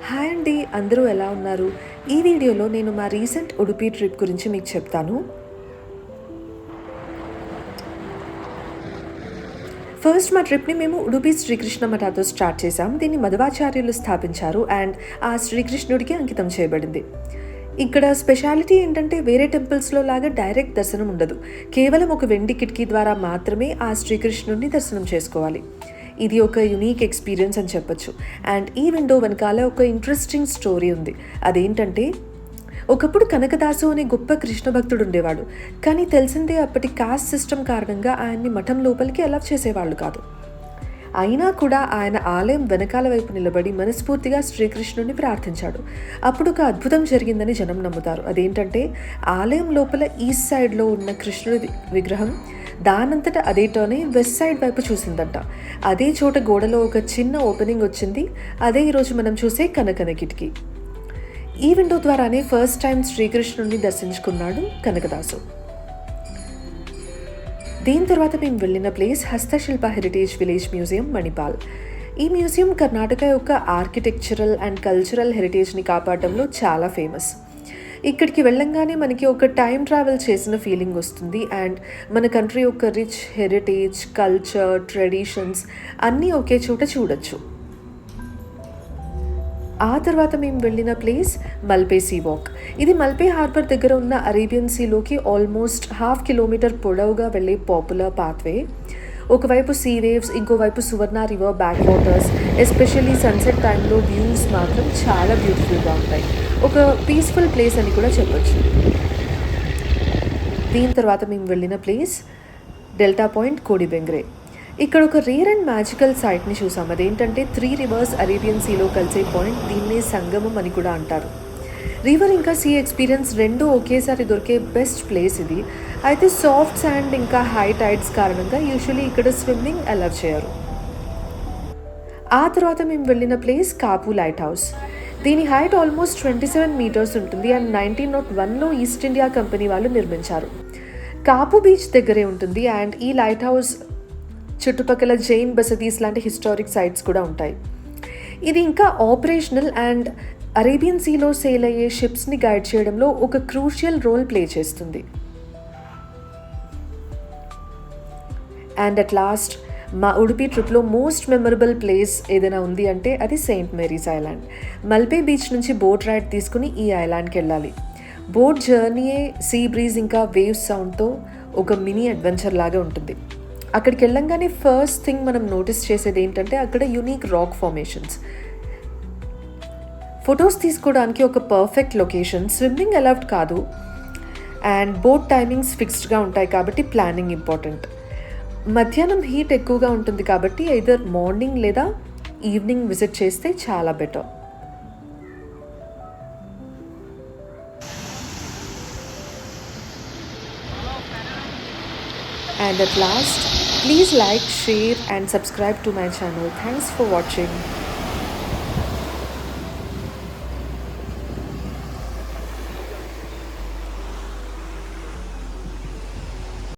Hi అండి, అందరూ ఎలా ఉన్నారు? ఈ వీడియోలో నేను మా రీసెంట్ ఉడుపి ట్రిప్ గురించి మీకు చెప్తాను. ఫస్ట్ మా ట్రిప్ని మేము ఉడుపి శ్రీకృష్ణ మఠతో స్టార్ట్ చేసాం. దీన్ని మధ్వాచార్యులు స్థాపించారు అండ్ ఆ శ్రీకృష్ణుడికి అంకితం చేయబడింది. ఇక్కడ స్పెషాలిటీ ఏంటంటే వేరే టెంపుల్స్లో లాగా డైరెక్ట్ దర్శనం ఉండదు. కేవలం ఒక వెండి కిటికీ ద్వారా మాత్రమే ఆ శ్రీకృష్ణుడిని దర్శనం చేసుకోవాలి. ఇది ఒక యునీక్ ఎక్స్పీరియన్స్ అని చెప్పొచ్చు. అండ్ ఈ విండో వెనకాల ఒక ఇంట్రెస్టింగ్ స్టోరీ ఉంది. అదేంటంటే, ఒకప్పుడు కనకదాసు అనే గొప్ప కృష్ణ భక్తుడు ఉండేవాడు. కానీ తెలిసిందే, అప్పటి కాస్ట్ సిస్టమ్ కారణంగా ఆయన్ని మఠం లోపలికి అలౌ చేసేవాళ్ళు కాదు. అయినా కూడా ఆయన ఆలయం వెనకాల వైపు నిలబడి మనస్ఫూర్తిగా శ్రీకృష్ణుడిని ప్రార్థించాడు. అప్పుడు ఒక అద్భుతం జరిగిందని జనం నమ్ముతారు. అదేంటంటే, ఆలయం లోపల ఈస్ట్ సైడ్లో ఉన్న కృష్ణుడి విగ్రహం దానంతట అదే టర్న్ వెస్ట్ సైడ్ వైపు చూసిందంట. అదే చోట గోడలో ఒక చిన్న ఓపెనింగ్ వచ్చింది. అదే ఈరోజు మనం చూసే కనకన కిటికీ. ఈ విండో ద్వారానే ఫస్ట్ టైం శ్రీకృష్ణుడిని దర్శించుకున్నాడు కనకదాసు. దీని తర్వాత మేము వెళ్ళిన place Hastashilpa heritage village museum, Manipal. ఈ మ్యూజియం కర్ణాటక యొక్క ఆర్కిటెక్చరల్ అండ్ కల్చరల్ హెరిటేజ్ని కాపాడడంలో చాలా ఫేమస్. ఇక్కడికి వెళ్ళంగానే మనకి ఒక టైం ట్రావెల్ చేసిన ఫీలింగ్ వస్తుంది. అండ్ మన కంట్రీ యొక్క రిచ్ హెరిటేజ్, కల్చర్, ట్రెడిషన్స్ అన్నీ ఒకే చోట చూడొచ్చు. ఆ తర్వాత మేము వెళ్ళిన ప్లేస్ మల్పే సీ వాక్. ఇది మల్పే హార్బర్ దగ్గర ఉన్న అరేబియన్ సీలోకి ఆల్మోస్ట్ 1/2 కిలోమీటర్ పొడవుగా వెళ్ళే పాపులర్ పాత్వే. ఒకవైపు సీ వేవ్స్, ఇంకోవైపు Suvarna river backwaters. Especially sunset టైంలో వ్యూస్ మాత్రం చాలా బ్యూటిఫుల్గా ఉంటాయి. ఒక పీస్ఫుల్ ప్లేస్ అని కూడా చెప్పొచ్చు. దీని తర్వాత మేము వెళ్ళిన ప్లేస్ డెల్టా పాయింట్, కోడిబెంగ్రే. ఇక్కడ ఒక రేర్ అండ్ మ్యాజికల్ సైట్ని చూసాం. అదేంటంటే 3 రివర్స్ అరేబియన్ సీలో కలిసే పాయింట్. దీన్నే సంగమం అని కూడా అంటారు. రివర్ ఇంకా సీ ఎక్స్పీరియన్స్ రెండు ఒకేసారి దొరికే బెస్ట్ ప్లేస్ ఇది. అయితే సాఫ్ట్ శాండ్ ఇంకా హై టైడ్స్ కారణంగా యూజువలీ ఇక్కడ స్విమ్మింగ్ అలౌ చేయరు. ఆ తర్వాత మేము వెళ్ళిన ప్లేస్ కాపు లైట్ హౌస్. దీని హైట్ ఆల్మోస్ట్ 27 మీటర్స్ ఉంటుంది అండ్ 1901లో ఈస్ట్ ఇండియా కంపెనీ వాళ్ళు నిర్మించారు. కాపు బీచ్ దగ్గరే ఉంటుంది. అండ్ ఈ లైట్ హౌస్ చుట్టుపక్కల జైన్ బసతీస్ లాంటి హిస్టారిక్ సైట్స్ కూడా ఉంటాయి. ఇది ఇంకా ఆపరేషనల్ అండ్ అరేబియన్ సీలో సేల్ అయ్యే షిప్స్ని గైడ్ చేయడంలో ఒక క్రూషియల్ రోల్ ప్లే చేస్తుంది. అండ్ అట్ లాస్ట్, మా ఉడుపి ట్రిప్లో మోస్ట్ మెమరబుల్ ప్లేస్ ఏదైనా ఉంది అంటే అది సెయింట్ మేరీస్ ఐలాండ్. మల్పే బీచ్ నుంచి బోట్ రైడ్ తీసుకుని ఈ ఐలాండ్కి వెళ్ళాలి. బోట్ జర్నీయే సీ బ్రీజ్ ఇంకా వేవ్స్ సౌండ్తో ఒక మినీ అడ్వెంచర్ లాగా ఉంటుంది. అక్కడికి వెళ్ళంగానే ఫస్ట్ థింగ్ మనం నోటీస్ చేసేది ఏంటంటే అక్కడ యూనిక్ రాక్ ఫార్మేషన్స్. ఫొటోస్ తీసుకోవడానికి ఒక పర్ఫెక్ట్ లొకేషన్. స్విమ్మింగ్ అలౌడ్ కాదు అండ్ బోట్ టైమింగ్స్ ఫిక్స్డ్గా ఉంటాయి కాబట్టి ప్లానింగ్ ఇంపార్టెంట్. మధ్యాహ్నం హీట్ ఎక్కువగా ఉంటుంది కాబట్టి ఐదర్ మార్నింగ్ లేదా ఈవినింగ్ విజిట్ చేస్తే చాలా better. And at last, please like, share and subscribe to my channel. Thanks for watching.